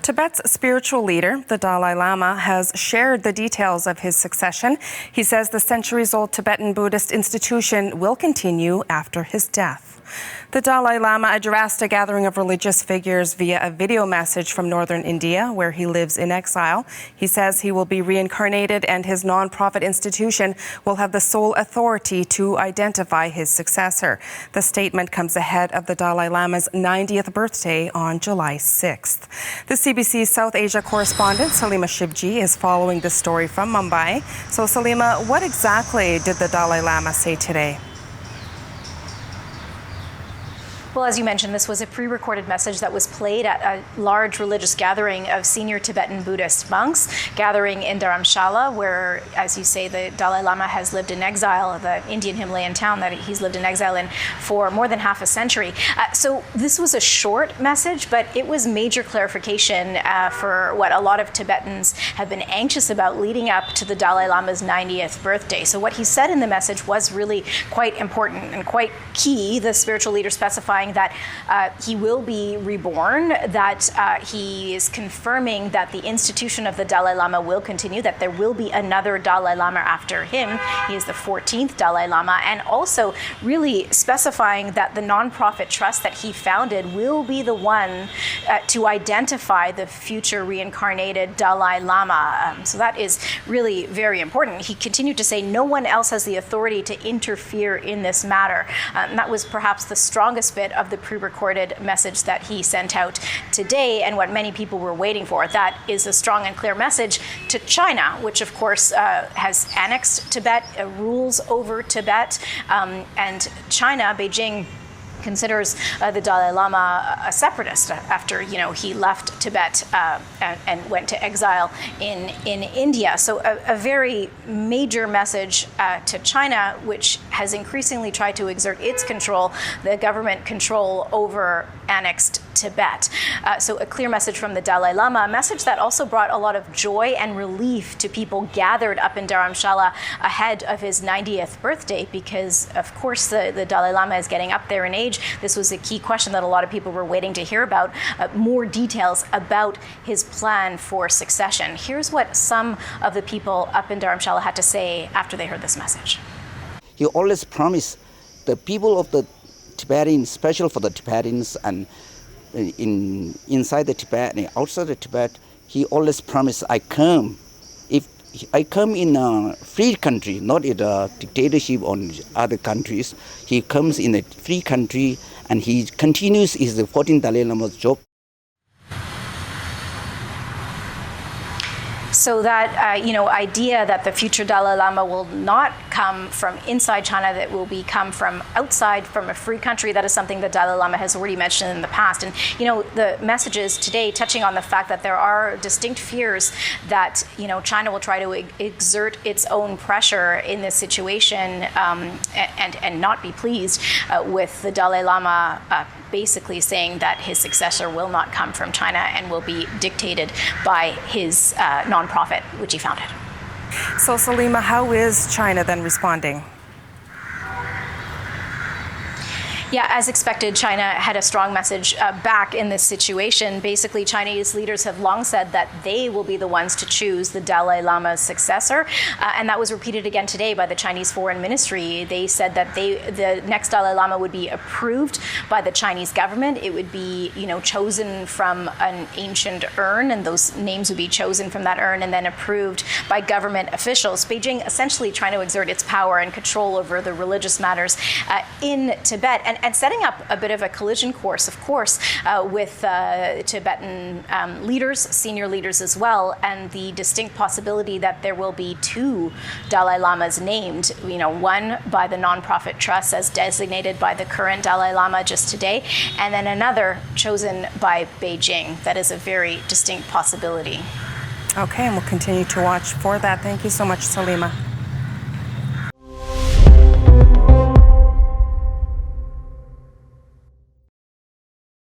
Tibet's spiritual leader, the Dalai Lama, has shared the details of his succession. He says the centuries-old Tibetan Buddhist institution will continue after his death. The Dalai Lama addressed a gathering of religious figures via a video message from northern India, where he lives in exile. He says he will be reincarnated and his non-profit institution will have the sole authority to identify his successor. The statement comes ahead of the Dalai Lama's 90th birthday on July 6th. The CBC South Asia correspondent, Salima Shibji, is following this story from Mumbai. So, Salima, what exactly did the Dalai Lama say today? Well, as you mentioned, this was a pre-recorded message that was played at a large religious gathering of senior Tibetan Buddhist monks gathering in Dharamshala, where, as you say, the Dalai Lama has lived in exile, the Indian Himalayan town that he's lived in exile in for more than half a century. So this was a short message, but it was major clarification for what a lot of Tibetans have been anxious about leading up to the Dalai Lama's 90th birthday. So what he said in the message was really quite important and quite key, the spiritual leader specifying that he will be reborn, that he is confirming that the institution of the Dalai Lama will continue, that there will be another Dalai Lama after him. He is the 14th Dalai Lama, and also really specifying that the nonprofit trust that he founded will be the one to identify the future reincarnated Dalai Lama. So that is really very important. He continued to say no one else has the authority to interfere in this matter. And that was perhaps the strongest bit of the pre-recorded message that he sent out today, and what many people were waiting for. That is a strong and clear message to China, which of course has annexed Tibet, rules over Tibet, and China, Beijing, considers the Dalai Lama a separatist after he left Tibet and went to exile in India. So a very major message to China, which has increasingly tried to exert its control, the government control over annexed Tibet. So a clear message from the Dalai Lama, a message that also brought a lot of joy and relief to people gathered up in Dharamshala ahead of his 90th birthday, because of course the Dalai Lama is getting up there in age. This was a key question that a lot of people were waiting to hear about, more details about his plan for succession. Here's what some of the people up in Dharamshala had to say after they heard this message. He always promised the people of the Tibetans, special for the Tibetans, and inside the Tibet and outside the Tibet, he always promised, I come. If I come in a free country, not in a dictatorship on other countries, he comes in a free country and he continues his 14th Dalai Lama's job. So that, idea that the future Dalai Lama will not come from inside China, that will come from outside, from a free country, that is something that Dalai Lama has already mentioned in the past. And, the messages today touching on the fact that there are distinct fears that, China will try to exert its own pressure in this situation and not be pleased with the Dalai Lama basically saying that his successor will not come from China and will be dictated by his nonprofit, which he founded. So, Salima, how is China then responding? Yeah, as expected, China had a strong message back in this situation. Basically, Chinese leaders have long said that they will be the ones to choose the Dalai Lama's successor. And that was repeated again today by the Chinese Foreign Ministry. They said that the next Dalai Lama would be approved by the Chinese government. It would be, chosen from an ancient urn, and those names would be chosen from that urn and then approved by government officials. Beijing essentially trying to exert its power and control over the religious matters in Tibet. And setting up a bit of a collision course, of course, with Tibetan leaders, senior leaders as well, and the distinct possibility that there will be two Dalai Lamas named, one by the nonprofit trust as designated by the current Dalai Lama just today, and then another chosen by Beijing. That is a very distinct possibility. Okay, and we'll continue to watch for that. Thank you so much, Salima.